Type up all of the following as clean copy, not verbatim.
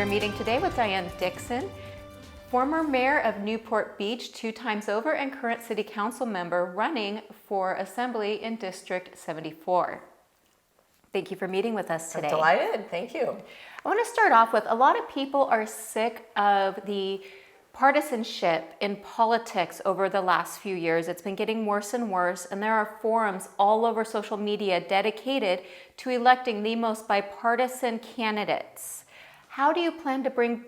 are meeting today with Diane Dixon, former mayor of Newport Beach 2 times over and current city council member running for assembly in District 74. Thank you for meeting with us today. I'm delighted, thank you. I want to start off with, a lot of people are sick of the partisanship in politics over the last few years. It's been getting worse and worse, and there are forums all over social media dedicated to electing the most bipartisan candidates. How do you plan to bring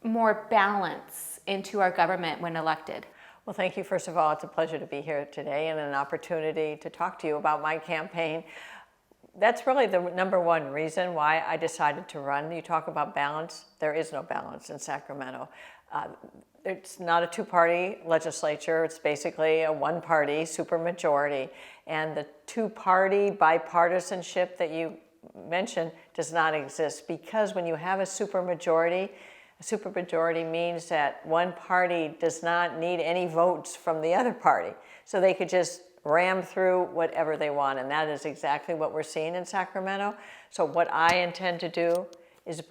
more balance into our government when elected? Well, thank you. First of all, it's a pleasure to be here today and an opportunity to talk to you about my campaign. That's really the number one reason why I decided to run. You talk about balance. There is no balance in Sacramento. It's not a two-party legislature. It's basically a one-party supermajority. And the two-party bipartisanship that you mentioned does not exist, because when you have a supermajority means that one party does not need any votes from the other party. So they could just ram through whatever they want, and that is exactly what we're seeing in Sacramento. So what I intend to do is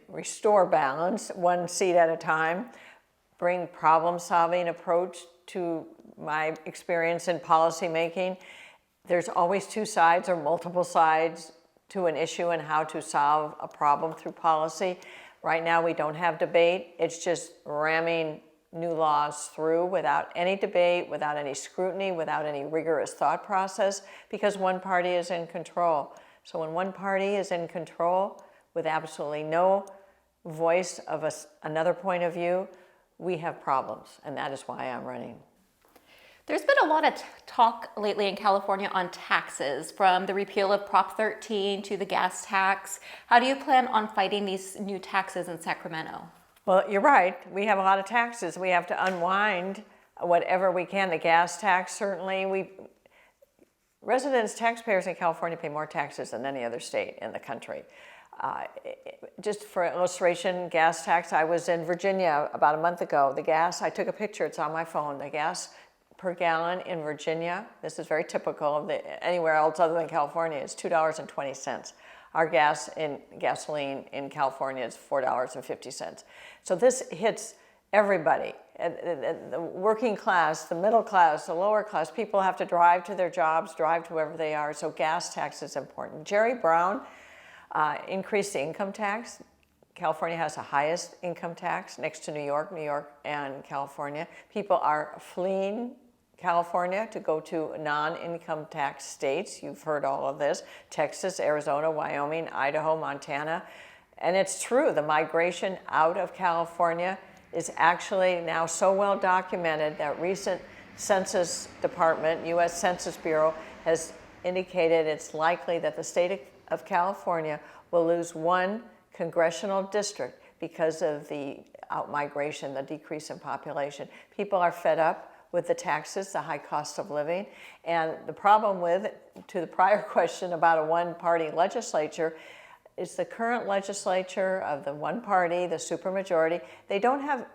restore balance, one seat at a time, bring problem-solving approach to my experience in policymaking. There's always two sides or multiple sides to an issue and how to solve a problem through policy. Right now we don't have debate. It's just ramming new laws through without any debate, without any scrutiny, without any rigorous thought process, because one party is in control. So when one party is in control with absolutely no voice of another point of view, we have problems, and that is why I'm running. There's been a lot of talk lately in California on taxes, from the repeal of Prop 13 to the gas tax. How do you plan on fighting these new taxes in Sacramento? Well, you're right. We have a lot of taxes. We have to unwind whatever we can. The gas tax, certainly. Residents, taxpayers in California pay more taxes than any other state in the country. Just for illustration, gas tax, I was in Virginia about a month ago. The gas, I took a picture, it's on my phone. The gas per gallon in Virginia, this is very typical of anywhere else other than California, is $2.20. Our gasoline in California is $4.50. So this hits everybody. The working class, the middle class, the lower class, people have to drive to their jobs, drive to wherever they are, so gas tax is important. Jerry Brown increased the income tax. California has the highest income tax next to New York and California. People are fleeing California to go to non-income tax states. You've heard all of this: Texas, Arizona, Wyoming, Idaho, Montana. And it's true, the migration out of California is actually now so well documented that recent Census Department, U.S. Census Bureau, has indicated it's likely that the state of California will lose one congressional district because of the outmigration, the decrease in population. People are fed up with the taxes, the high cost of living. And the problem with, to the prior question about a one-party legislature, is the current legislature of the one party, the supermajority, they don't have,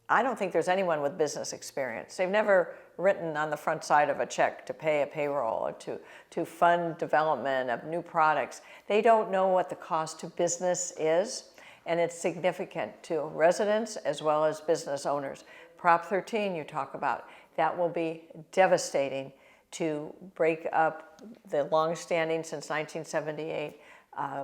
I don't think there's anyone with business experience. They've never written on the front side of a check to pay a payroll or to fund development of new products. They don't know what the cost to business is, and it's significant to residents as well as business owners. Prop 13 you talk about, that will be devastating to break up the long-standing, since 1978,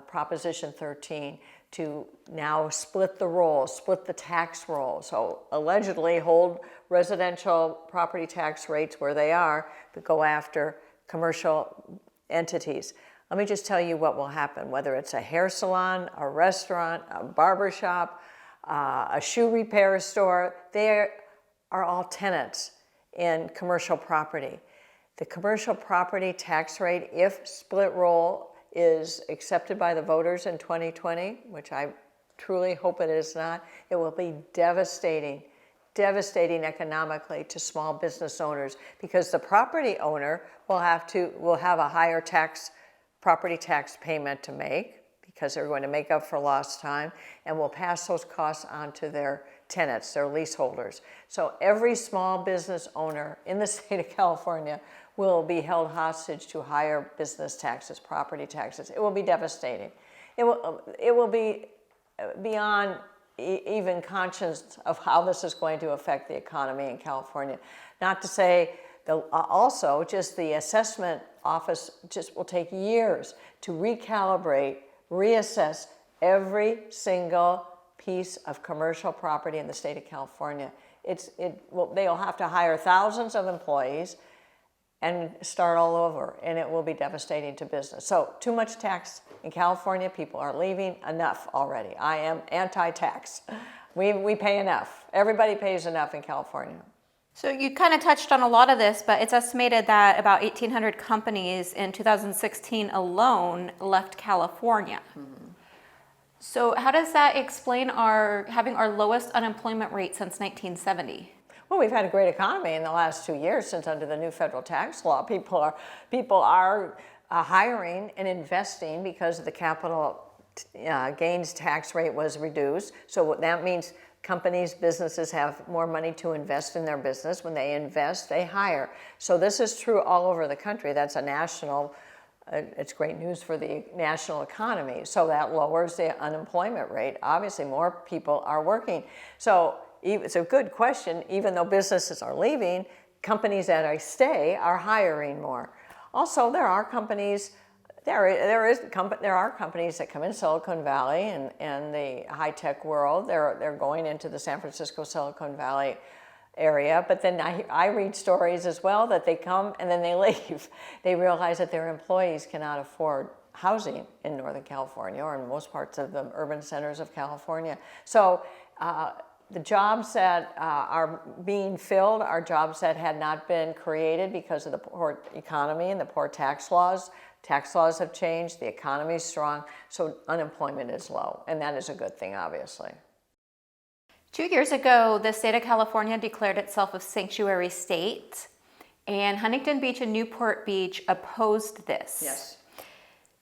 Proposition 13, to now split the roll, split the tax roll. So allegedly hold residential property tax rates where they are, but go after commercial entities. Let me just tell you what will happen, whether it's a hair salon, a restaurant, a barber shop, a shoe repair store, they are all tenants in commercial property. The commercial property tax rate, if split roll is accepted by the voters in 2020, which I truly hope it is not, it will be devastating economically to small business owners, because the property owner will have a higher property tax payment to make, because they're going to make up for lost time, and will pass those costs on to their tenants, their leaseholders. So every small business owner in the state of California will be held hostage to higher business taxes, property taxes. It will be devastating. It will be beyond even conscious of how this is going to affect the economy in California. Not to say, also just the assessment office just will take years to recalibrate, reassess every single piece of commercial property in the state of California. They'll have to hire thousands of employees and start all over, and it will be devastating to business. So too much tax in California, people are leaving. Enough already. I am anti-tax. We pay enough. Everybody pays enough in California. So you kind of touched on a lot of this, but it's estimated that about 1,800 companies in 2016 alone left California. Mm-hmm. So how does that explain having our lowest unemployment rate since 1970? Well, we've had a great economy in the last 2 years since under the new federal tax law. People are hiring and investing because the capital gains tax rate was reduced. So that means companies, businesses have more money to invest in their business. When they invest, they hire. So this is true all over the country. That's a national, it's great news for the national economy. So that lowers the unemployment rate. Obviously, more people are working. So it's a good question. Even though businesses are leaving, companies that stay are hiring more. Also, there are companies that come in Silicon Valley and the high-tech world. They're going into the San Francisco Silicon Valley area, but then I read stories as well that they come and then they leave. They realize that their employees cannot afford housing in Northern California or in most parts of the urban centers of California. So the jobs that are being filled are jobs that had not been created because of the poor economy and the poor tax laws. Tax laws have changed, the economy is strong, so unemployment is low, and that is a good thing, obviously. 2 years ago, the state of California declared itself a sanctuary state, and Huntington Beach and Newport Beach opposed this. Yes.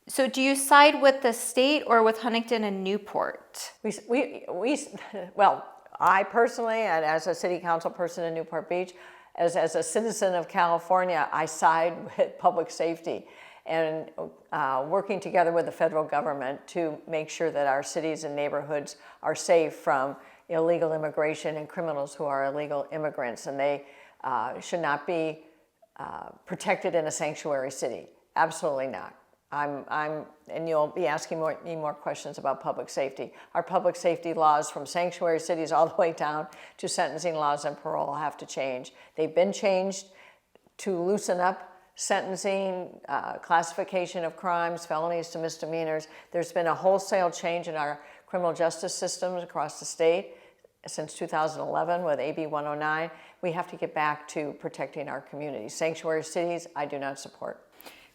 So do you side with the state or with Huntington and Newport? Well, I personally, and as a city council person in Newport Beach, as a citizen of California, I side with public safety and working together with the federal government to make sure that our cities and neighborhoods are safe from illegal immigration and criminals who are illegal immigrants, and they should not be protected in a sanctuary city. Absolutely not. And you'll be asking me more questions about public safety. Our public safety laws from sanctuary cities all the way down to sentencing laws and parole have to change. They've been changed to loosen up sentencing, classification of crimes, felonies to misdemeanors. There's been a wholesale change in our criminal justice systems across the state since 2011 with AB 109. We have to get back to protecting our communities. Sanctuary cities, I do not support.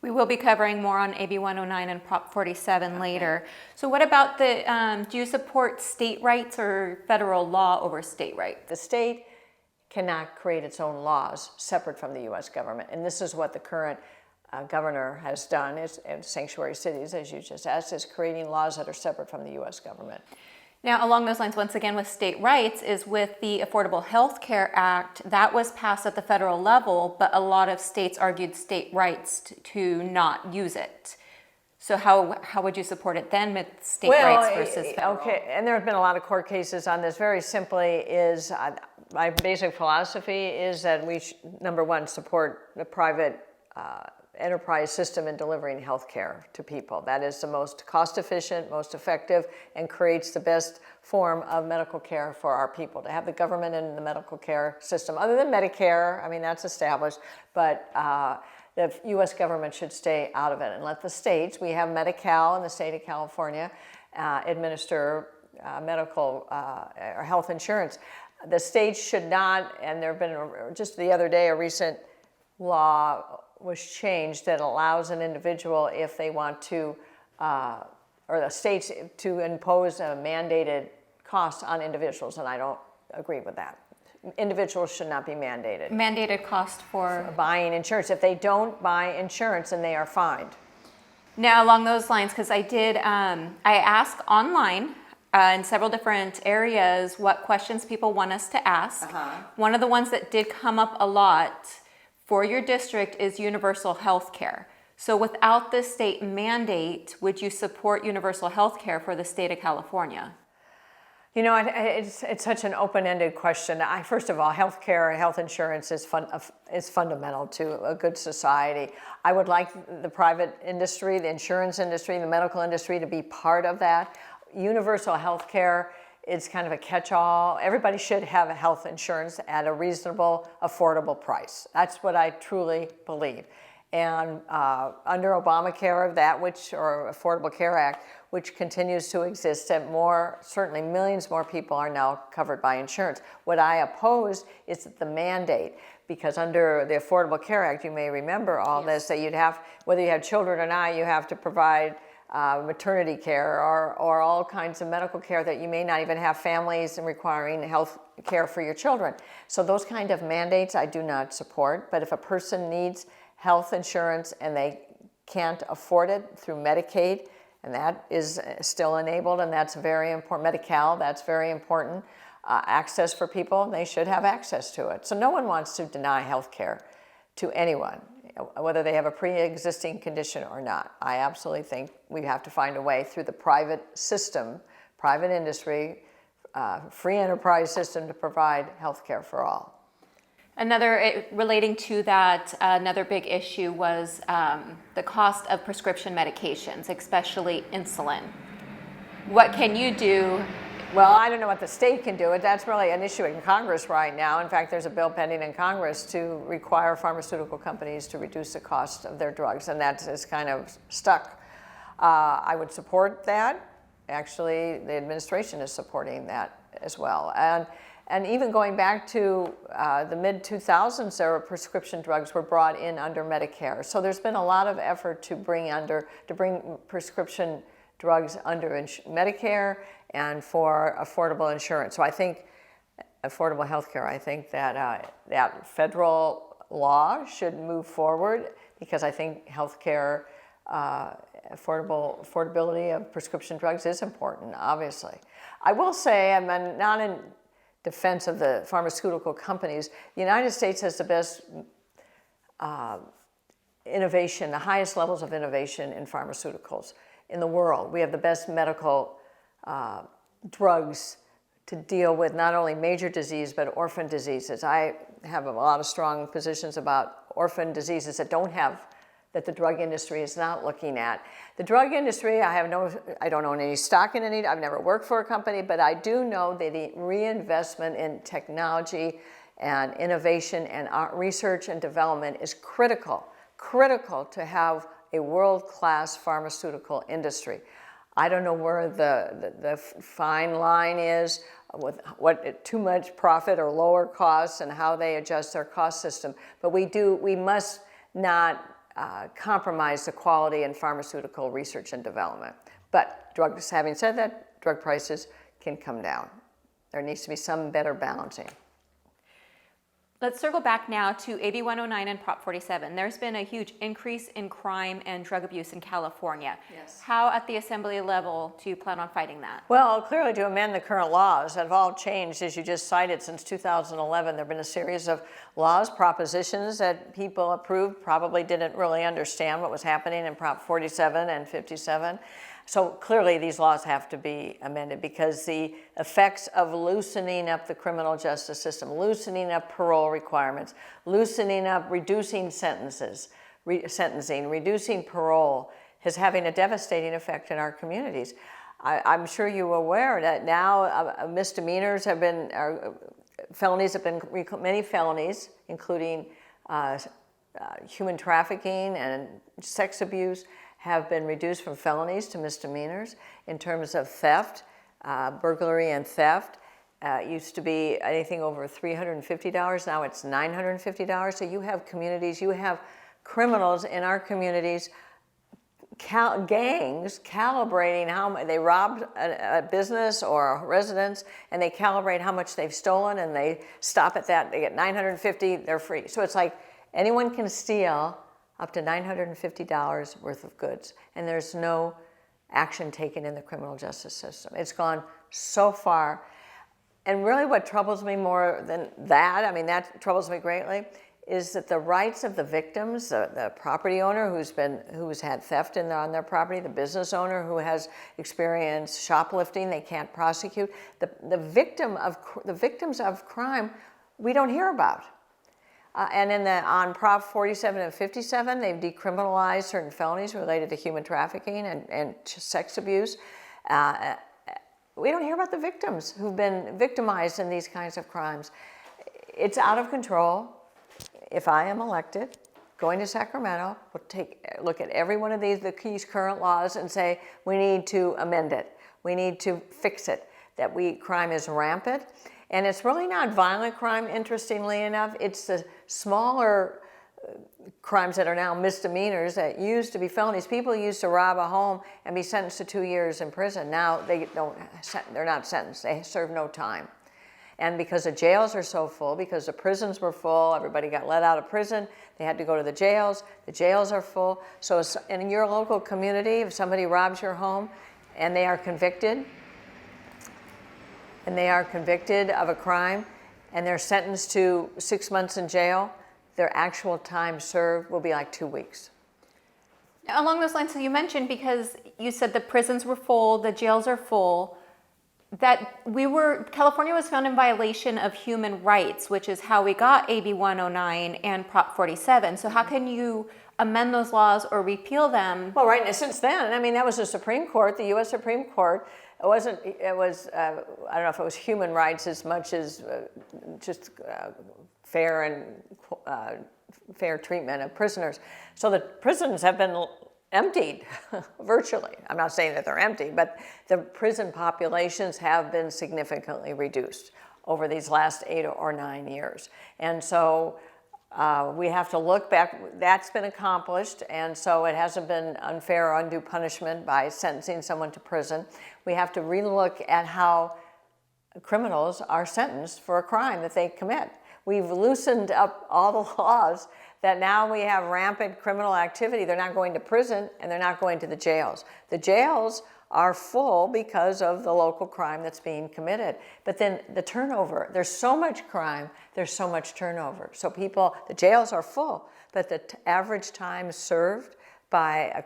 We will be covering more on AB 109 and Prop 47 later. So what about do you support state rights or federal law over state rights? The state cannot create its own laws separate from the U.S. government. And this is what the current governor has done in sanctuary cities, as you just asked, is creating laws that are separate from the U.S. government. Now, along those lines, once again, with state rights is with the Affordable Health Care Act. That was passed at the federal level, but a lot of states argued state rights to not use it. So how would you support it then with state rights versus federal? Okay, and there have been a lot of court cases on this. Very simply is, my basic philosophy is that we, number one, support the private enterprise system in delivering health care to people. That is the most cost efficient, most effective, and creates the best form of medical care for our people. To have the government in the medical care system, other than Medicare, I mean, that's established, but the U.S. government should stay out of it and let the states, we have Medi-Cal in the state of California, administer medical or health insurance. The states should not, and there have been, just the other day, a recent law was changed that allows an individual, if they want to, or the states to impose a mandated cost on individuals, and I don't agree with that. Individuals should not be mandated. Mandated cost for buying insurance. If they don't buy insurance, then they are fined. Now, along those lines, because I asked online in several different areas what questions people want us to ask. One of the ones that did come up a lot for your district is universal health care. So without the state mandate, would you support universal health care for the state of California? You know, it's such an open-ended question. First of all, healthcare, health insurance is fundamental to a good society. I would like the private industry, the insurance industry, the medical industry to be part of that. Universal healthcare is kind of a catch-all. Everybody should have health insurance at a reasonable, affordable price. That's what I truly believe. And under Obamacare, or Affordable Care Act, which continues to exist, and certainly millions more people are now covered by insurance. What I oppose is the mandate, because under the Affordable Care Act, you may remember all this, that whether you have children or not, you have to provide maternity care or all kinds of medical care that you may not even have families and requiring health care for your children. So those kind of mandates I do not support, but if a person needs health insurance and they can't afford it through Medicaid, and that is still enabled, and that's very important. Medi-Cal, that's very important. Access for people, they should have access to it. So no one wants to deny health care to anyone, whether they have a pre-existing condition or not. I absolutely think we have to find a way through the private system, private industry, free enterprise system to provide health care for all. Relating to that, another big issue was the cost of prescription medications, especially insulin. What can you do? Well, I don't know what the state can do. That's really an issue in Congress right now. In fact, there's a bill pending in Congress to require pharmaceutical companies to reduce the cost of their drugs, and that is kind of stuck. I would support that. Actually, the administration is supporting that as well. And even going back to the mid-2000s, there were prescription drugs were brought in under Medicare. So there's been a lot of effort to bring prescription drugs under Medicare and for affordable insurance. So I think affordable health care, I think that that federal law should move forward, because I think health care, affordability of prescription drugs is important, obviously. I will say, I'm not in defense of the pharmaceutical companies. The United States has the best innovation, the highest levels of innovation in pharmaceuticals in the world. We have the best medical drugs to deal with not only major disease, but orphan diseases. I have a lot of strong positions about orphan diseases that the drug industry is not looking at. The drug industry, I don't own any stock in any, I've never worked for a company, but I do know that the reinvestment in technology and innovation and research and development is critical to have a world-class pharmaceutical industry. I don't know where the fine line is with what too much profit or lower costs and how they adjust their cost system, but we must not compromise the quality in pharmaceutical research and development. But having said that, drug prices can come down. There needs to be some better balancing. Let's circle back now to AB 109 and Prop 47. There's been a huge increase in crime and drug abuse in California. Yes. How at the assembly level do you plan on fighting that? Well, clearly to amend the current laws that have all changed, as you just cited, since 2011. There have been a series of laws, propositions that people approved, probably didn't really understand what was happening in Prop 47 and 57. So clearly these laws have to be amended, because the effects of loosening up the criminal justice system, loosening up parole requirements, loosening up, reducing sentencing, reducing parole, is having a devastating effect in our communities. I'm sure you're aware that now misdemeanors have been, felonies have been, many felonies, including human trafficking and sex abuse, have been reduced from felonies to misdemeanors. In terms of theft, burglary and theft, used to be anything over $350, now it's $950. So you have communities, you have criminals in our communities, gangs calibrating how they robbed a business or a residence, and they calibrate how much they've stolen, and they stop at that, they get $950, they're free. So it's like anyone can steal up to $950 worth of goods, and there's no action taken in the criminal justice system. It's gone so far. And really what troubles me more than that, I mean, that troubles me greatly, is that the rights of the victims, the property owner who's had theft on their property, the business owner who has experienced shoplifting, they can't prosecute. The victims of crime, we don't hear about. And on Prop 47 and 57, they've decriminalized certain felonies related to human trafficking and sex abuse. We don't hear about the victims who've been victimized in these kinds of crimes. It's out of control. If I am elected, going to Sacramento, we'll look at every one of these current laws and say, we need to amend it. We need to fix it. Crime is rampant. And it's really not violent crime, interestingly enough. It's the smaller crimes that are now misdemeanors that used to be felonies. People used to rob a home and be sentenced to 2 years in prison. Now they're not sentenced. They serve no time. And because the jails are so full, because the prisons were full, everybody got let out of prison, they had to go to the jails are full. So in your local community, if somebody robs your home and they are convicted of a crime and they're sentenced to 6 months in jail, their actual time served will be like 2 weeks. Along those lines, so you mentioned, because you said the prisons were full, the jails are full, that California was found in violation of human rights, which is how we got AB 109 and Prop 47. So how can you amend those laws or repeal them? Well, right, and since then, I mean, that was the Supreme Court, the U.S. Supreme Court. It was, I don't know if it was human rights as much as just fair treatment of prisoners. So the prisons have been emptied, virtually. I'm not saying that they're empty, but the prison populations have been significantly reduced over these last 8 or 9 years. And so we have to look back. That's been accomplished, and so it hasn't been unfair or undue punishment by sentencing someone to prison. We have to relook at how criminals are sentenced for a crime that they commit. We've loosened up all the laws that now we have rampant criminal activity. They're not going to prison and they're not going to the jails. The jails are full because of the local crime that's being committed. But then the turnover, there's so much crime, there's so much turnover. So the jails are full, but the average time served by a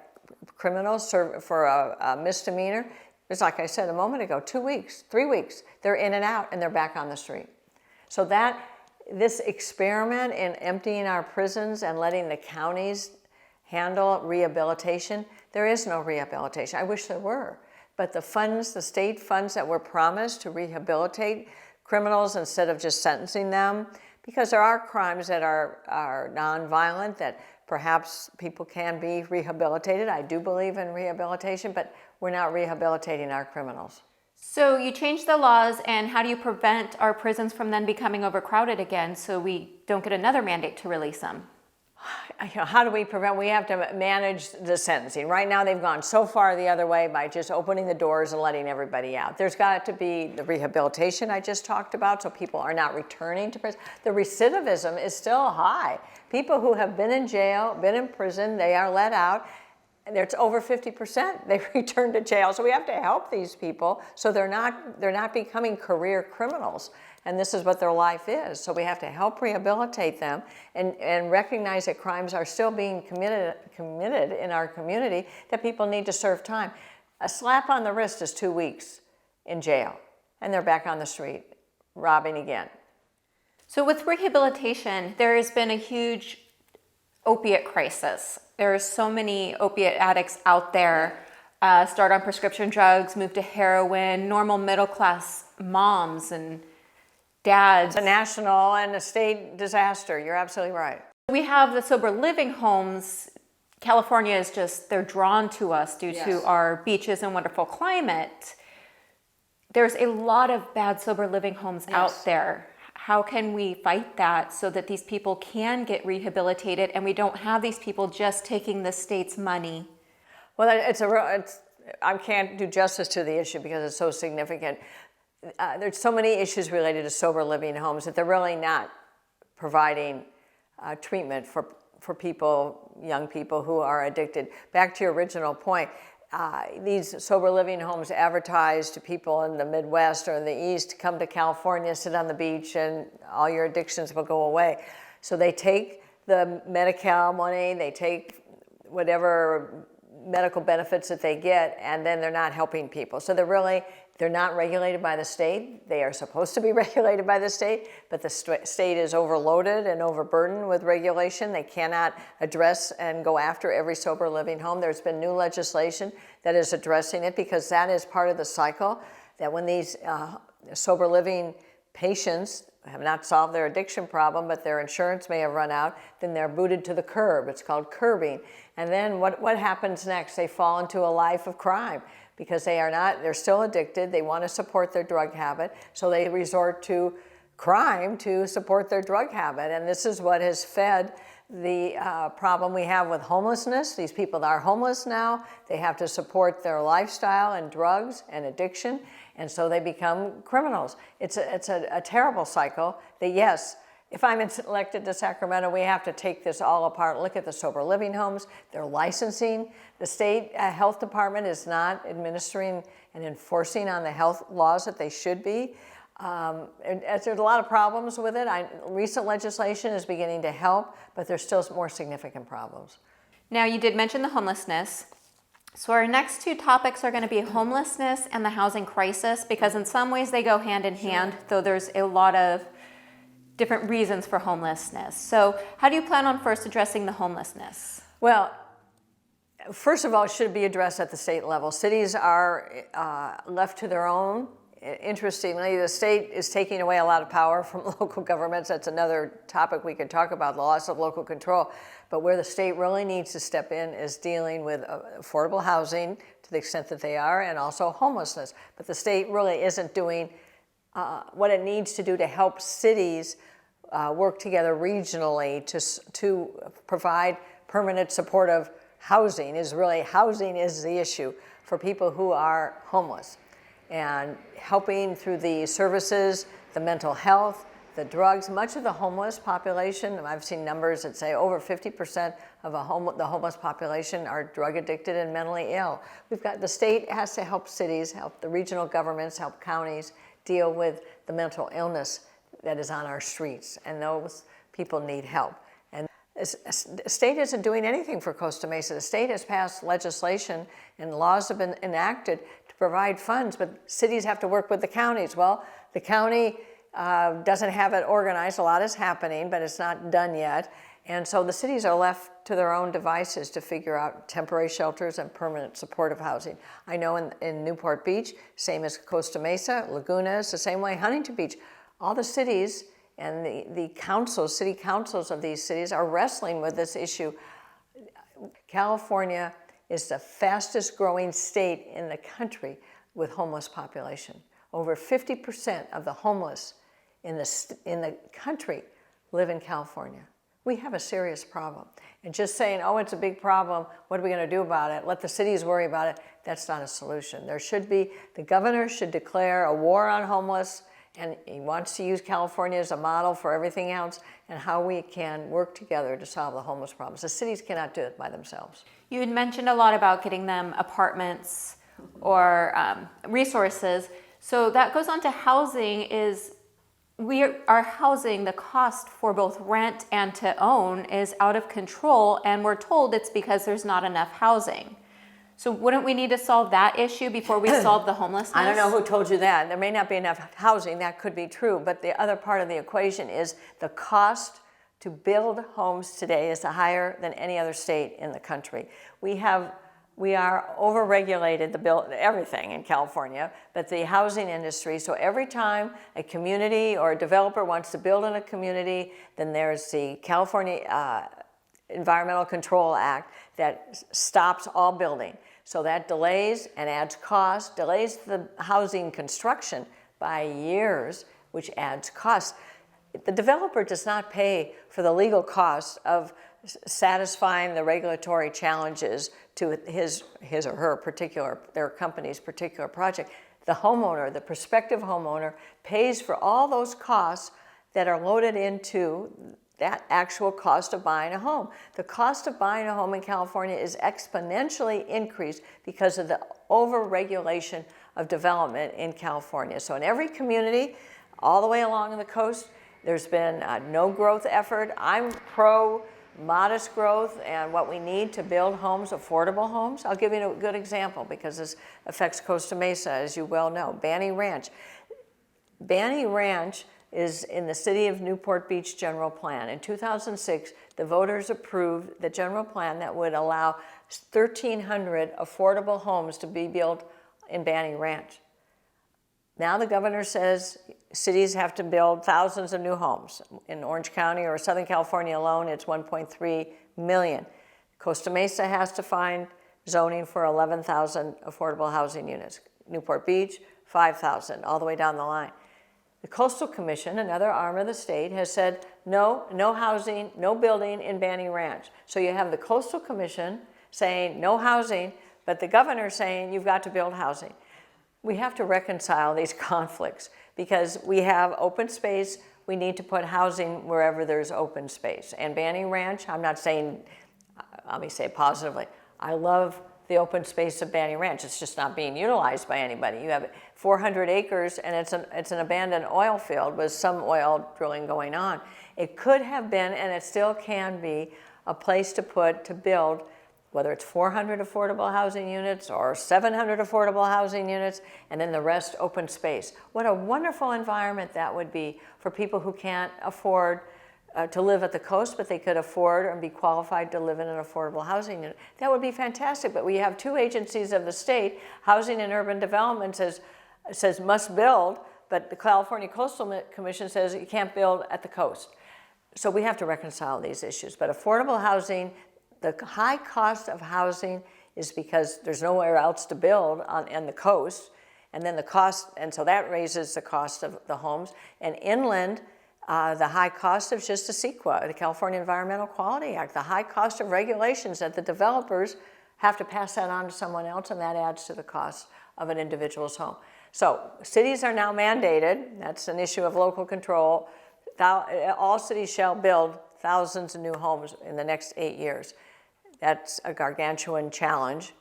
criminal for a misdemeanor is, like I said a moment ago, 2 weeks, 3 weeks. They're in and out and they're back on the street. So this experiment in emptying our prisons and letting the counties handle rehabilitation, there is no rehabilitation. I wish there were. But the state funds that were promised to rehabilitate criminals instead of just sentencing them, because there are crimes that are nonviolent, that perhaps people can be rehabilitated. I do believe in rehabilitation, but we're not rehabilitating our criminals. So you changed the laws, and how do you prevent our prisons from then becoming overcrowded again so we don't get another mandate to release them? How do we prevent? We have to manage the sentencing. Right now they've gone so far the other way by just opening the doors and letting everybody out. There's got to be the rehabilitation I just talked about, so people are not returning to prison. The recidivism is still high. People who have been in jail, been in prison, they are let out. It's over 50%. They return to jail. So we have to help these people so they're not becoming career criminals. And this is what their life is. So we have to help rehabilitate them and recognize that crimes are still being committed in our community, that people need to serve time. A slap on the wrist is 2 weeks in jail, and they're back on the street robbing again. So with rehabilitation, there has been a huge opiate crisis. There are so many opiate addicts out there, start on prescription drugs, move to heroin, normal middle class moms and dads. It's a national and a state disaster. You're absolutely right. We have the sober living homes. California is they're drawn to us due to our beaches and wonderful climate. There's a lot of bad sober living homes out there. How can we fight that so that these people can get rehabilitated and we don't have these people just taking the state's money? Well, I can't do justice to the issue because it's so significant. There's so many issues related to sober living homes that they're really not providing treatment for people, young people who are addicted. Back to your original point, these sober living homes advertise to people in the Midwest or in the East, come to California, sit on the beach, and all your addictions will go away. So they take the Medi-Cal money, they take whatever medical benefits that they get, and then they're not helping people. So they're not regulated by the state. They are supposed to be regulated by the state, but the state is overloaded and overburdened with regulation. They cannot address and go after every sober living home. There's been new legislation that is addressing it, because that is part of the cycle, that when these sober living patients have not solved their addiction problem, but their insurance may have run out, then they're booted to the curb. It's called curbing. And then what happens next? They fall into a life of crime, because they're still addicted. They want to support their drug habit, so they resort to crime to support their drug habit. And this is what has fed the problem we have with homelessness. These people are homeless now. They have to support their lifestyle and drugs and addiction, and so they become criminals. It's a terrible cycle that, yes, if I'm elected to Sacramento, we have to take this all apart, look at the sober living homes, their licensing. The state health department is not administering and enforcing on the health laws that they should be. There's a lot of problems with it. Recent legislation is beginning to help, but there's still more significant problems. Now, you did mention the homelessness. So our next two topics are going to be homelessness and the housing crisis, because in some ways they go hand in hand, though there's a lot of different reasons for homelessness. So how do you plan on first addressing the homelessness? Well, first of all, it should be addressed at the state level. Cities are left to their own. Interestingly, the state is taking away a lot of power from local governments. That's another topic we could talk about, the loss of local control. But where the state really needs to step in is dealing with affordable housing to the extent that they are, and also homelessness. But the state really isn't doing what it needs to do to help cities work together regionally to provide permanent supportive housing. Housing is the issue for people who are homeless. And helping through the services, the mental health, the drugs. Much of the homeless population, I've seen numbers that say over 50% of the homeless population are drug addicted and mentally ill. The state has to help cities, help the regional governments, help counties deal with the mental illness that is on our streets, and those people need help. And the state isn't doing anything for Costa Mesa. The state has passed legislation and laws have been enacted to provide funds, but cities have to work with the counties. Well, the county doesn't have it organized. A lot is happening, but it's not done yet. And so the cities are left to their own devices to figure out temporary shelters and permanent supportive housing. I know in Newport Beach, same as Costa Mesa, Laguna is the same way, Huntington Beach. All the cities and the councils, city councils of these cities are wrestling with this issue. California is the fastest growing state in the country with homeless population. Over 50% of the homeless in the country live in California. We have a serious problem. And just saying, oh, it's a big problem, what are we going to do about it? Let the cities worry about it. That's not a solution. The governor should declare a war on homeless, and he wants to use California as a model for everything else and how we can work together to solve the homeless problems. The cities cannot do it by themselves. You had mentioned a lot about getting them apartments or resources. So that goes on to housing. Our housing, the cost for both rent and to own is out of control, and we're told it's because there's not enough housing. So wouldn't we need to solve that issue before we solve the homelessness? I don't know who told you that. There may not be enough housing. That could be true. But the other part of the equation is the cost to build homes today is higher than any other state in the country. We are overregulated to build everything in California, but the housing industry, so every time a community or a developer wants to build in a community, then there's the California Environmental Control Act that stops all building. So that delays and adds cost, delays the housing construction by years, which adds cost. The developer does not pay for the legal costs of satisfying the regulatory challenges to his or her their company's particular project. The homeowner, the prospective homeowner, pays for all those costs that are loaded into that actual cost of buying a home. The cost of buying a home in California is exponentially increased because of the over-regulation of development in California. So in every community, all the way along the coast, There's been no growth effort. I'm pro modest growth and what we need to build homes, affordable homes. I'll give you a good example because this affects Costa Mesa, as you well know. Banny Ranch. Banny Ranch is in the city of Newport Beach general plan. In 2006, the voters approved the general plan that would allow 1,300 affordable homes to be built in Banny Ranch. Now the governor says cities have to build thousands of new homes. In Orange County or Southern California alone, it's 1.3 million. Costa Mesa has to find zoning for 11,000 affordable housing units. Newport Beach, 5,000, all the way down the line. The Coastal Commission, another arm of the state, has said no housing, no building in Banny Ranch. So you have the Coastal Commission saying no housing, but the governor saying you've got to build housing. We have to reconcile these conflicts because we have open space. We need to put housing wherever there's open space. And Banny Ranch, I'm not saying, let me say it positively, I love the open space of Banny Ranch. It's just not being utilized by anybody. You have 400 acres and it's an abandoned oil field with some oil drilling going on. It could have been, and it still can be, a place to build, whether it's 400 affordable housing units or 700 affordable housing units, and then the rest open space. What a wonderful environment that would be for people who can't afford to live at the coast, but they could afford and be qualified to live in an affordable housing unit. That would be fantastic, but we have two agencies of the state, Housing and Urban Development says must build, but the California Coastal Commission says you can't build at the coast. So we have to reconcile these issues, but affordable housing, the high cost of housing is because there's nowhere else to build on the coast, and then the cost, and so that raises the cost of the homes. And inland, the high cost of just the CEQA, the California Environmental Quality Act, the high cost of regulations that the developers have to pass that on to someone else, and that adds to the cost of an individual's home. So cities are now mandated, that's an issue of local control, all cities shall build thousands of new homes in the next 8 years. That's a gargantuan challenge.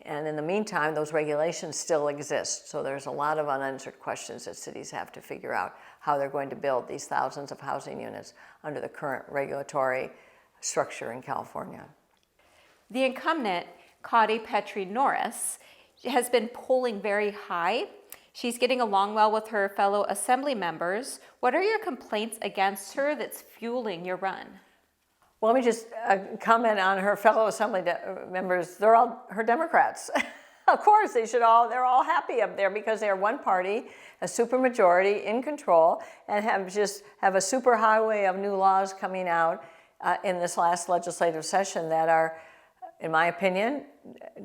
And in the meantime, those regulations still exist. So there's a lot of unanswered questions that cities have to figure out how they're going to build these thousands of housing units under the current regulatory structure in California. The incumbent, Petrie-Norris, has been polling very high. She's getting along well with her fellow assembly members. What are your complaints against her that's fueling your run? Well, let me just comment on her fellow assembly members. They're all her Democrats. Of course, they're all happy up there because they're one party, a supermajority in control, and have a super highway of new laws coming out in this last legislative session that are, in my opinion,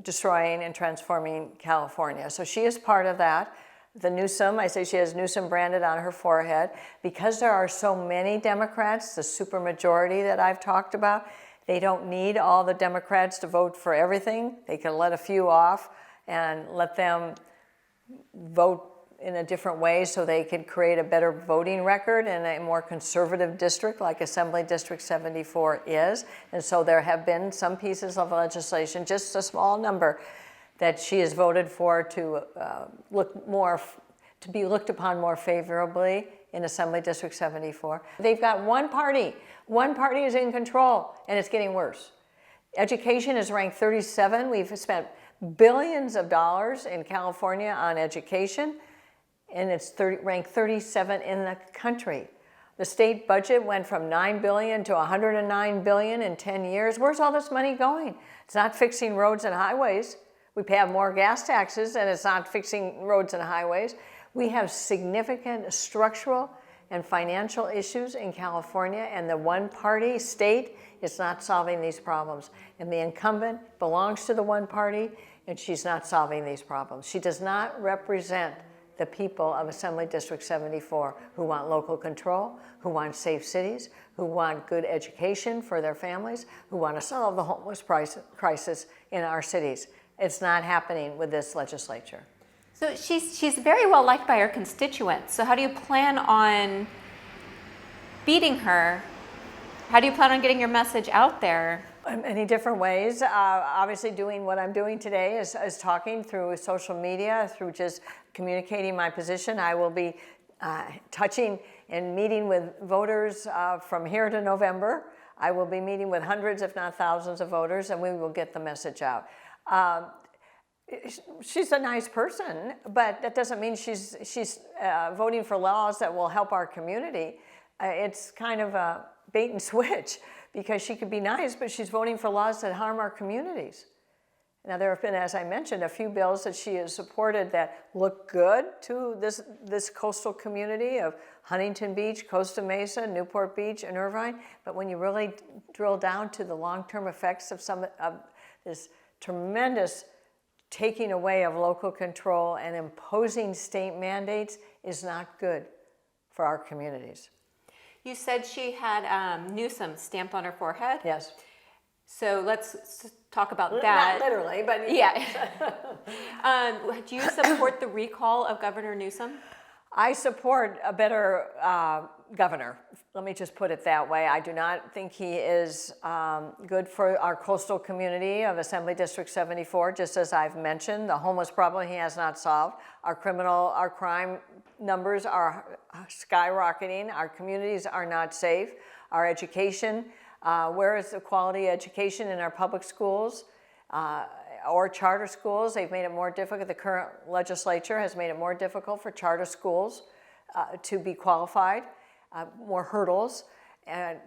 destroying and transforming California. So she is part of that. The Newsom, I say she has Newsom branded on her forehead. Because there are so many Democrats, the supermajority that I've talked about, they don't need all the Democrats to vote for everything. They can let a few off and let them vote in a different way so they can create a better voting record in a more conservative district like Assembly District 74 is. And so there have been some pieces of legislation, just a small number, that she has voted for to be looked upon more favorably in Assembly District 74. They've got one party. One party is in control, and it's getting worse. Education is ranked 37. We've spent billions of dollars in California on education, and it's ranked 37 in the country. The state budget went from $9 billion to $109 billion in 10 years. Where's all this money going? It's not fixing roads and highways. We pay more gas taxes, and it's not fixing roads and highways. We have significant structural and financial issues in California, and the one-party state is not solving these problems. And the incumbent belongs to the one party, and she's not solving these problems. She does not represent the people of Assembly District 74 who want local control, who want safe cities, who want good education for their families, who want to solve the homeless crisis in our cities. It's not happening with this legislature. So she's very well liked by her constituents. So how do you plan on beating her? How do you plan on getting your message out there? In many different ways. Obviously doing what I'm doing today is talking through social media, through just communicating my position. I will be touching and meeting with voters from here to November. I will be meeting with hundreds, if not thousands, of voters, and we will get the message out. She's a nice person, but that doesn't mean she's voting for laws that will help our community. It's kind of a bait and switch, because she could be nice, but she's voting for laws that harm our communities. Now, there have been, as I mentioned, a few bills that she has supported that look good to this coastal community of Huntington Beach, Costa Mesa, Newport Beach, and Irvine. But when you really drill down to the long-term effects of some of this tremendous taking away of local control and imposing state mandates is not good for our communities. You said she had Newsom stamped on her forehead? Yes. So let's talk about that. Not literally, but yeah. Do you support the recall of Governor Newsom? I support a better governor. Let me just put it that way. I do not think he is good for our coastal community of Assembly District 74, just as I've mentioned. The homeless problem he has not solved. Our crime numbers are skyrocketing. Our communities are not safe. Our education, where is the quality education in our public schools or charter schools? They've made it more difficult. The current legislature has made it more difficult for charter schools to be qualified, more hurdles. And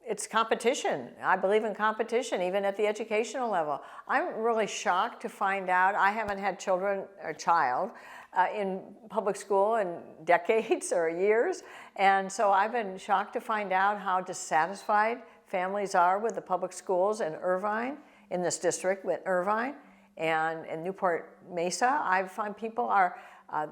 it's competition. I believe in competition, even at the educational level. I'm really shocked to find out, I haven't had children or child in public school in decades or years. And so I've been shocked to find out how dissatisfied families are with the public schools in Irvine, in this district with Irvine, and in Newport Mesa. I find people are,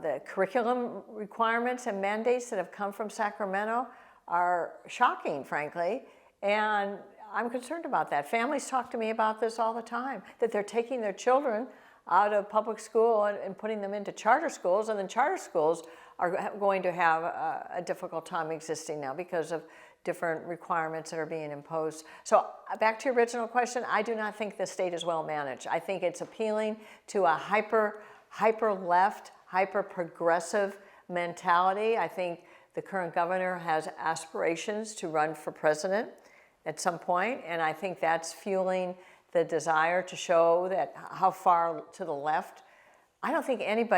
the curriculum requirements and mandates that have come from Sacramento are shocking, frankly, and I'm concerned about that. Families talk to me about this all the time, that they're taking their children out of public school and putting them into charter schools, and then charter schools are going to have a difficult time existing now because of different requirements that are being imposed. So back to your original question, I do not think the state is well managed. I think it's appealing to a hyper left, hyper progressive mentality. I think the current governor has aspirations to run for president at some point, and I think that's fueling the desire to show that how far to the left. I don't think any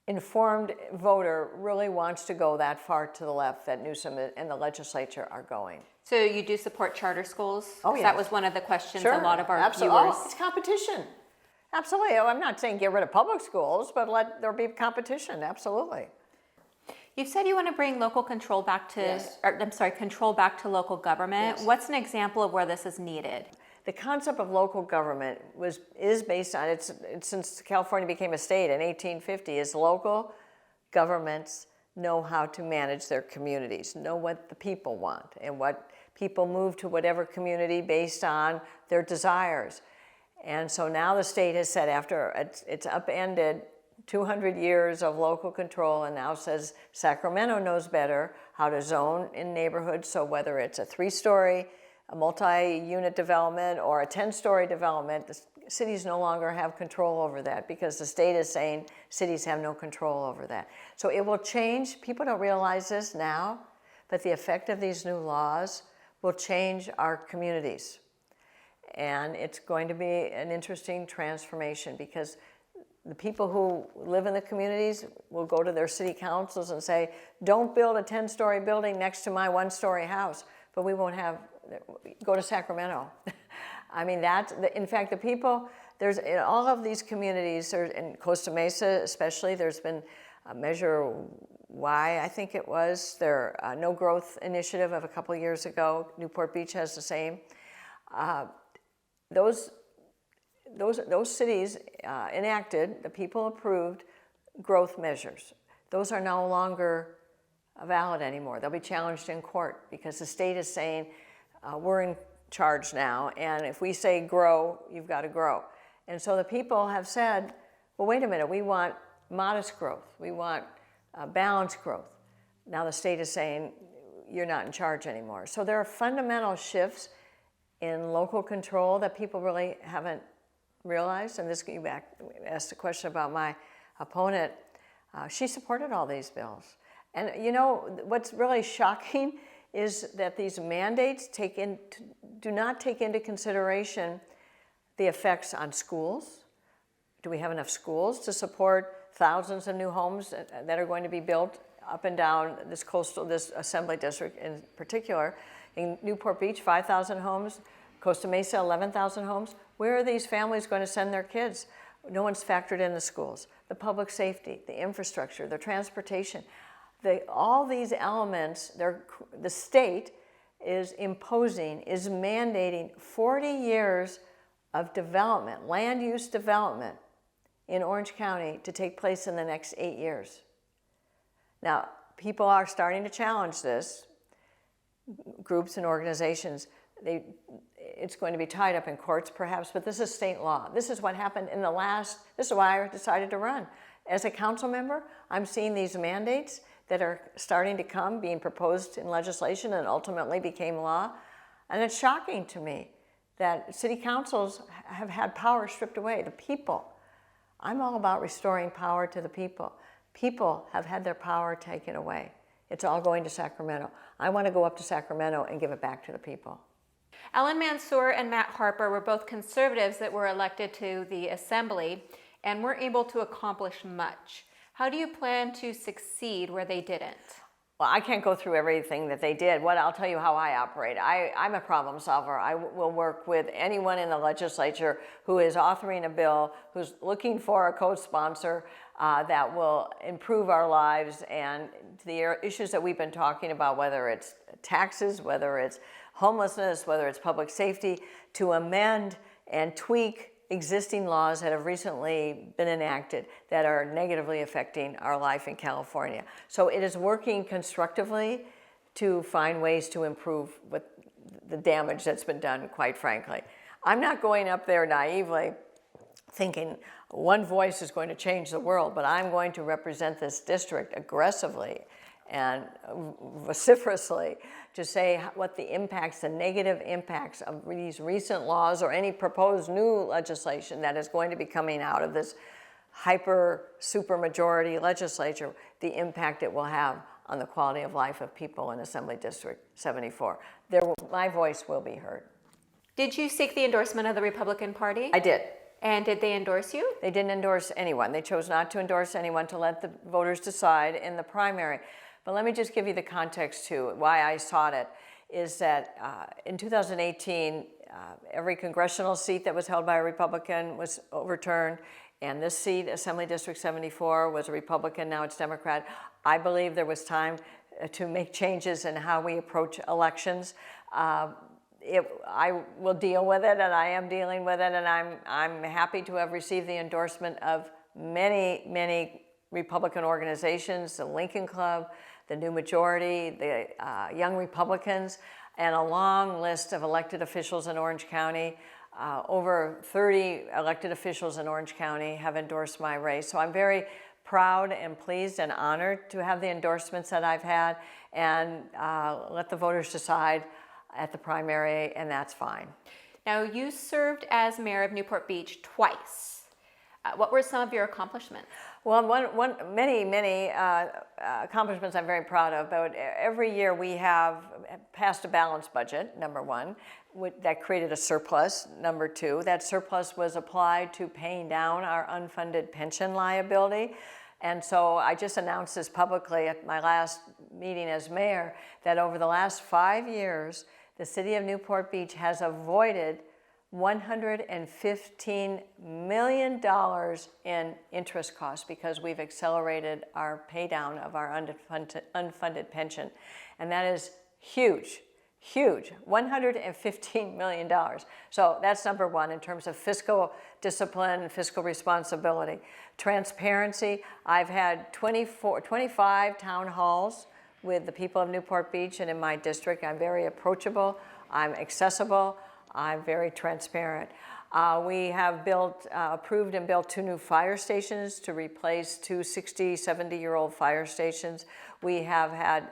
informed voter really wants to go that far to the left that Newsom and the legislature are going. So you do support charter schools? Oh, yeah. That was one of the questions Sure, a lot of our absolutely. viewers. Oh, it's competition. Absolutely. I'm not saying get rid of public schools, but let there be competition. Absolutely. You've said you want to bring local control back to, Yes. control back to local government. Yes. What's an example of where this is needed? The concept of local government is based on, it's since California became a state in 1850, is local governments know how to manage their communities, know what the people want, and what people move to whatever community based on their desires. And so now the state has said, after it's upended 200 years of local control, and now says Sacramento knows better how to zone in neighborhoods. So whether it's a 3-story, a multi-unit development, or a 10-story development, the cities no longer have control over that, because the state is saying cities have no control over that. So it will change. People don't realize this now, but the effect of these new laws will change our communities. And it's going to be an interesting transformation, because the people who live in the communities will go to their city councils and say, don't build a 10-story building next to my 1-story house. But we won't have, go to Sacramento. I mean, in fact, the people, there's in all of these communities, in Costa Mesa especially, there's been a Measure Y, I think it was, their no growth initiative of a couple of years ago. Newport Beach has the same. Those cities enacted, the people approved growth measures. Those are no longer valid anymore. They'll be challenged in court, because the state is saying, we're in charge now, and if we say grow, you've got to grow. And so the people have said, well, wait a minute, we want modest growth. We want balanced growth. Now the state is saying, you're not in charge anymore. So there are fundamental shifts in local control that people really haven't realized. And this, you asked a question about my opponent. She supported all these bills. And you know, what's really shocking is that these mandates do not take into consideration the effects on schools. Do we have enough schools to support thousands of new homes that are going to be built up and down this assembly district in particular? In Newport Beach, 5,000 homes. Costa Mesa, 11,000 homes. Where are these families going to send their kids? No one's factored in the schools, the public safety, the infrastructure, the transportation. All these elements, the state is mandating 40 years of development, land use development in Orange County to take place in the next 8 years. Now, people are starting to challenge this, groups and organizations. It's going to be tied up in courts perhaps, but this is state law. This is what happened this is why I decided to run. As a council member, I'm seeing these mandates that are starting to come, being proposed in legislation and ultimately became law. And it's shocking to me that city councils have had power stripped away. The people. I'm all about restoring power to the people. People have had their power taken away. It's all going to Sacramento. I want to go up to Sacramento and give it back to the people. Alan Mansour and Matt Harper were both conservatives that were elected to the assembly and were able to accomplish much. How do you plan to succeed where they didn't? Well, I can't go through everything that they did. I'll tell you how I operate. I'm a problem solver. I will work with anyone in the legislature who is authoring a bill, who's looking for a co-sponsor that will improve our lives and the issues that we've been talking about, whether it's taxes, whether it's homelessness, whether it's public safety, to amend and tweak existing laws that have recently been enacted that are negatively affecting our life in California. So it is working constructively to find ways to improve the damage that's been done, quite frankly. I'm not going up there naively thinking one voice is going to change the world, but I'm going to represent this district aggressively and vociferously to say what the impacts, the negative impacts of these recent laws or any proposed new legislation that is going to be coming out of this super-majority legislature, the impact it will have on the quality of life of people in Assembly District 74. My voice will be heard. Did you seek the endorsement of the Republican Party? I did. And did they endorse you? They didn't endorse anyone. They chose not to endorse anyone, to let the voters decide in the primary. But let me just give you the context to why I sought it, is that in 2018, every congressional seat that was held by a Republican was overturned, and this seat, Assembly District 74, was a Republican, now it's Democrat. I believe there was time to make changes in how we approach elections. I will deal with it, and I am dealing with it, and I'm happy to have received the endorsement of many Republican organizations, the Lincoln Club, the New Majority, the Young Republicans, and a long list of elected officials in Orange County. Over 30 elected officials in Orange County have endorsed my race. So I'm very proud and pleased and honored to have the endorsements that I've had, and let the voters decide at the primary, and that's fine. Now, you served as mayor of Newport Beach twice. What were some of your accomplishments? Well, many accomplishments I'm very proud of. But every year we have passed a balanced budget, number one, that created a surplus, number two. That surplus was applied to paying down our unfunded pension liability. And so I just announced this publicly at my last meeting as mayor, that over the last 5 years, the city of Newport Beach has avoided $115 million in interest costs because we've accelerated our pay down of our unfunded pension. And that is huge, $115 million. So that's number one in terms of fiscal discipline, fiscal responsibility. Transparency, I've had 25 town halls with the people of Newport Beach and in my district. I'm very approachable, I'm accessible, I'm very transparent. We have approved and built 2 new fire stations to replace 2 60, 70-year-old fire stations. We have had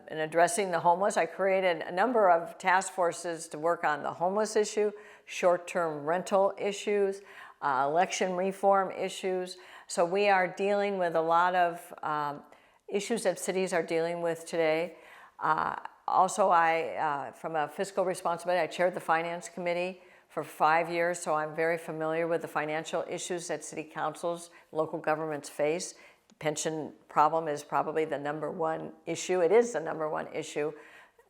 in addressing the homeless, I created a number of task forces to work on the homeless issue, short-term rental issues. election reform issues. So we are dealing with a lot of issues that cities are dealing with today. Also, from a fiscal responsibility, I chaired the Finance Committee for 5 years, so I'm very familiar with the financial issues that city councils, local governments face. The pension problem is probably the number one issue. It is the number one issue,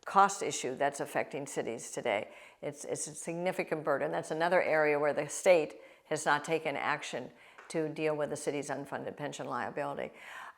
cost issue that's affecting cities today. It's a significant burden. That's another area where the state has not taken action to deal with the city's unfunded pension liability.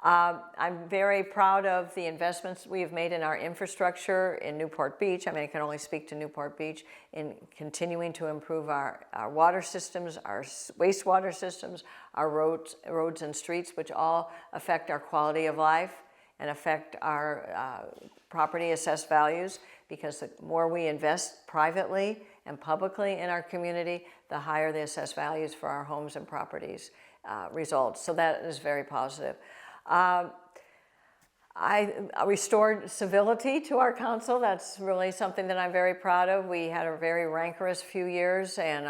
I'm very proud of the investments we have made in our infrastructure in Newport Beach. I mean, I can only speak to Newport Beach in continuing to improve our water systems, our wastewater systems, our roads and streets, which all affect our quality of life and affect our property assessed values, because the more we invest privately and publicly in our community, the higher the assessed values for our homes and properties results. So that is very positive. I restored civility to our council. That's really something that I'm very proud of. We had a very rancorous few years, and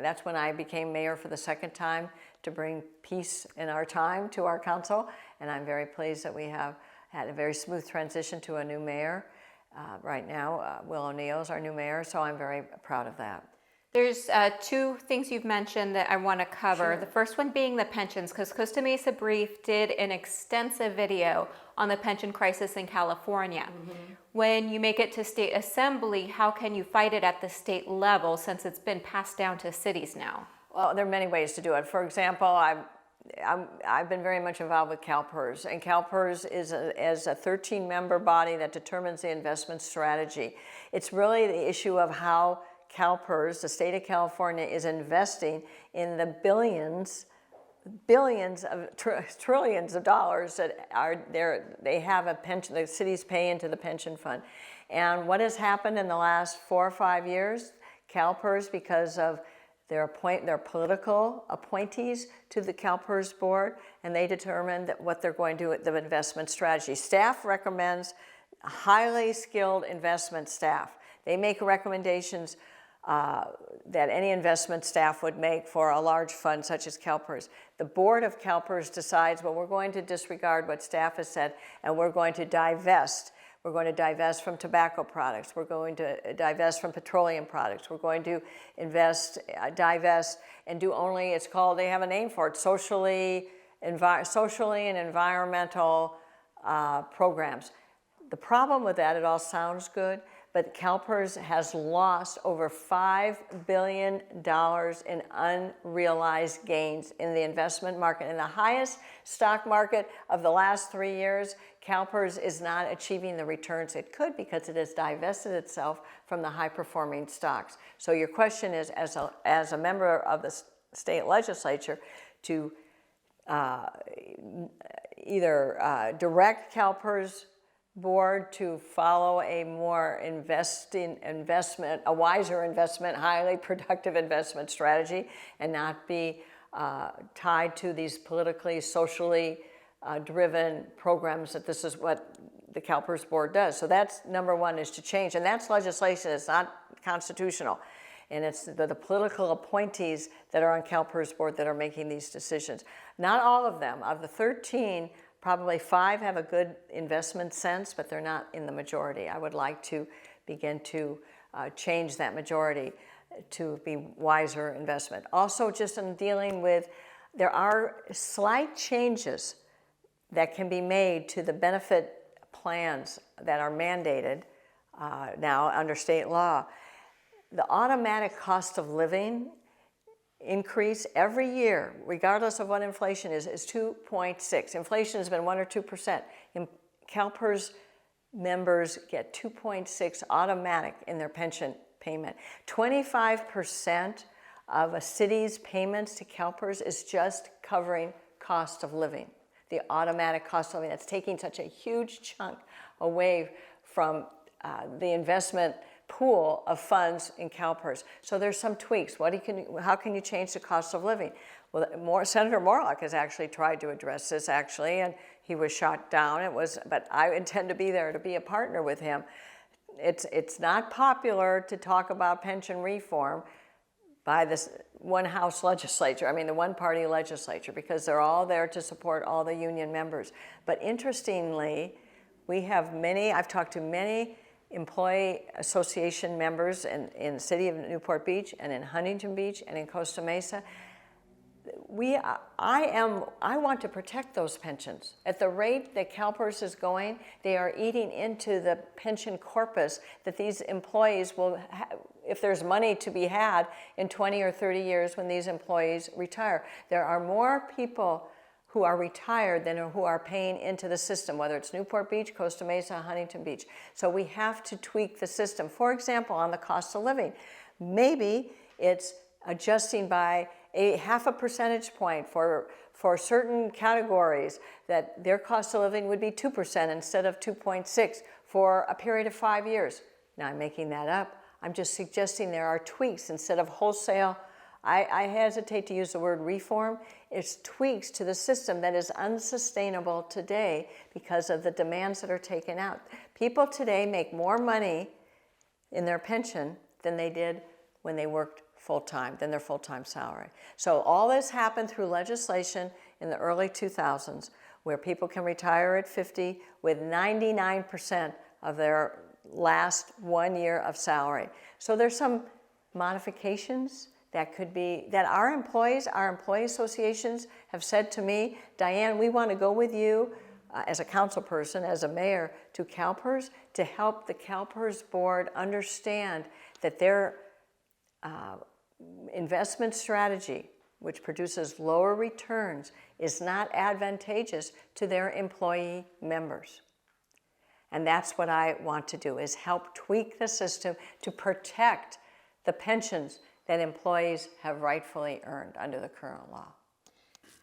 that's when I became mayor for the second time, to bring peace in our time to our council. And I'm very pleased that we have had a very smooth transition to a new mayor. Right now, Will O'Neill is our new mayor, so I'm very proud of that. There's two things you've mentioned that I want to cover. Sure. The first one being the pensions, because Costa Mesa Brief did an extensive video on the pension crisis in California. Mm-hmm. When you make it to state assembly, how can you fight it at the state level, since it's been passed down to cities now? Well, there are many ways to do it. For example, I've been very much involved with CalPERS, and CalPERS is a 13-member body that determines the investment strategy. It's really the issue of how CalPERS, the state of California, is investing in the billions of trillions of dollars that are there. They have a pension, the cities pay into the pension fund. And what has happened in the last 4 or 5 years, CalPERS, because of their political appointees to the CalPERS board, and they determine that what they're going to do with the investment strategy. Staff recommends highly skilled investment staff. They make recommendations that any investment staff would make for a large fund such as CalPERS. The board of CalPERS decides, well, we're going to disregard what staff has said, and we're going to divest. We're going to divest from tobacco products. We're going to divest from petroleum products. We're going to divest and do only, it's called, they have a name for it, socially and environmental programs. The problem with that, it all sounds good, but CalPERS has lost over $5 billion in unrealized gains in the investment market. In the highest stock market of the last 3 years, CalPERS is not achieving the returns it could, because it has divested itself from the high-performing stocks. So your question is, as a member of the state legislature, to either direct CalPERS board to follow a more wiser investment, highly productive investment strategy, and not be tied to these politically, socially driven programs, that this is what the CalPERS board does. So that's number one, is to change. And that's legislation, it's not constitutional. And it's the political appointees that are on CalPERS board that are making these decisions. Not all of them. Of the 13, probably 5 have a good investment sense, but they're not in the majority. I would like to begin to change that majority to be wiser investment. Also, just in dealing with, there are slight changes that can be made to the benefit plans that are mandated now under state law. The automatic cost of living increase every year, regardless of what inflation is 2.6. Inflation has been 1 or 2%. CalPERS members get 2.6 automatic in their pension payment. 25% of a city's payments to CalPERS is just covering cost of living. The automatic cost of living, that's taking such a huge chunk away from the investment pool of funds in CalPERS. So there's some tweaks. How can you change the cost of living? Well, Senator Morlock has actually tried to address this, and he was shot down. But I intend to be there to be a partner with him. It's not popular to talk about pension reform, by this one house legislature, the one party legislature, because they're all there to support all the union members. But interestingly, we have I've talked to many employee association members in the city of Newport Beach and in Huntington Beach and in Costa Mesa. I want to protect those pensions. At the rate that CalPERS is going, they are eating into the pension corpus that these employees will if there's money to be had in 20 or 30 years when these employees retire. There are more people who are retired than who are paying into the system, whether it's Newport Beach, Costa Mesa, Huntington Beach. So we have to tweak the system. For example, on the cost of living, maybe it's adjusting by a half a percentage point for certain categories, that their cost of living would be 2% instead of 2.6 for a period of 5 years. Now, I'm making that up. I'm just suggesting there are tweaks instead of wholesale. I hesitate to use the word reform. It's tweaks to the system that is unsustainable today because of the demands that are taken out. People today make more money in their pension than they did when they worked full-time, than their full-time salary. So all this happened through legislation in the early 2000s where people can retire at 50 with 99% of their last 1 year of salary. So there's some modifications that could be, that our employee associations have said to me, Diane, we want to go with you as a council person, as a mayor, to CalPERS to help the CalPERS board understand that their investment strategy, which produces lower returns, is not advantageous to their employee members. And that's what I want to do, is help tweak the system to protect the pensions that employees have rightfully earned under the current law.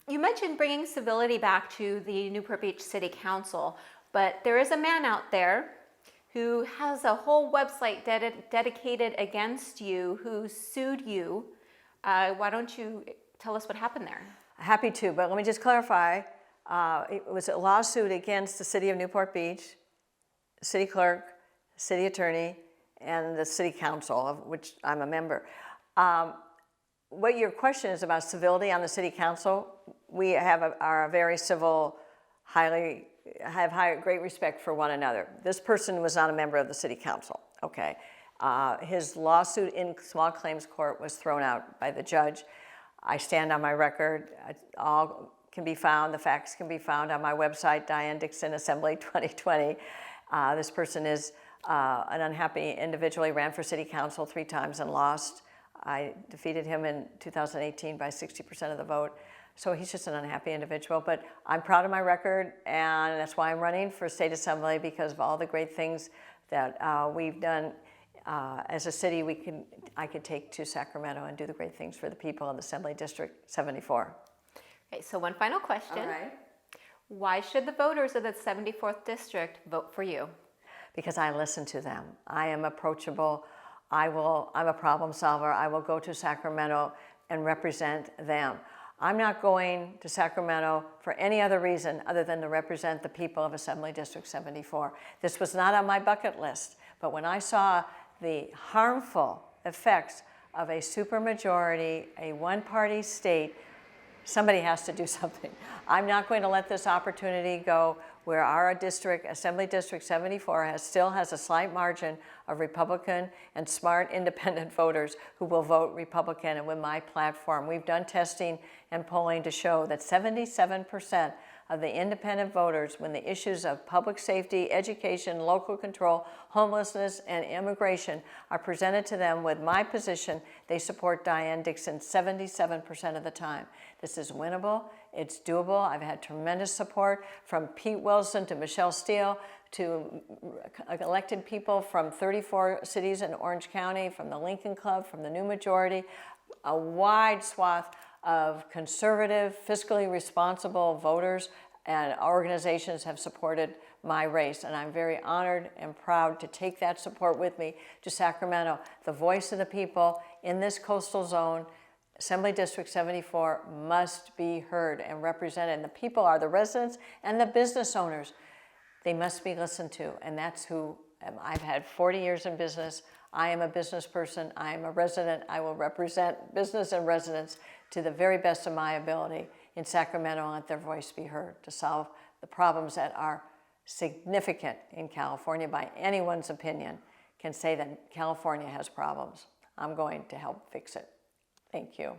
You mentioned bringing civility back to the Newport Beach City Council, but there is a man out there who has a whole website dedicated against you, who sued you. Why don't you tell us what happened there? Happy to, but let me just clarify. It was a lawsuit against the city of Newport Beach, city clerk, city attorney, and the city council, of which I'm a member. What your question is about civility on the city council, we are very civil, great respect for one another. This person was not a member of the city council, okay? His lawsuit in small claims court was thrown out by the judge. I stand on my record. All can be found, the facts can be found on my website, Diane Dixon Assembly 2020. This person is an unhappy individual. He ran for city council 3 times and lost. I defeated him in 2018 by 60% of the vote. So he's just an unhappy individual, but I'm proud of my record, and that's why I'm running for state assembly, because of all the great things that we've done as a city. I could take to Sacramento and do the great things for the people of Assembly District 74. Okay, so one final question. All right. Why should the voters of the 74th District vote for you? Because I listen to them. I am approachable. I'm a problem solver. I will go to Sacramento and represent them. I'm not going to Sacramento for any other reason other than to represent the people of Assembly District 74. This was not on my bucket list, but when I saw the harmful effects of a supermajority, a one-party state, somebody has to do something. I'm not going to let this opportunity go where our district, Assembly District 74, still has a slight margin of Republican and smart independent voters who will vote Republican and with my platform. We've done testing and polling to show that 77% of the independent voters, when the issues of public safety, education, local control, homelessness, and immigration are presented to them with my position, they support Diane Dixon 77% of the time. This is winnable. It's doable. I've had tremendous support from Pete Wilson to Michelle Steele to elected people from 34 cities in Orange County, from the Lincoln Club, from the New Majority, a wide swath of conservative, fiscally responsible voters and organizations have supported my race, and I'm very honored and proud to take that support with me to Sacramento. The voice of the people in this coastal zone, Assembly District 74, must be heard and represented, and the people are the residents and the business owners. They must be listened to, and that's who I've had 40 years in business. I am a business person, I am a resident, I will represent business and residents to the very best of my ability in Sacramento and let their voice be heard to solve the problems that are significant in California by anyone's opinion can say that California has problems. I'm going to help fix it. Thank you.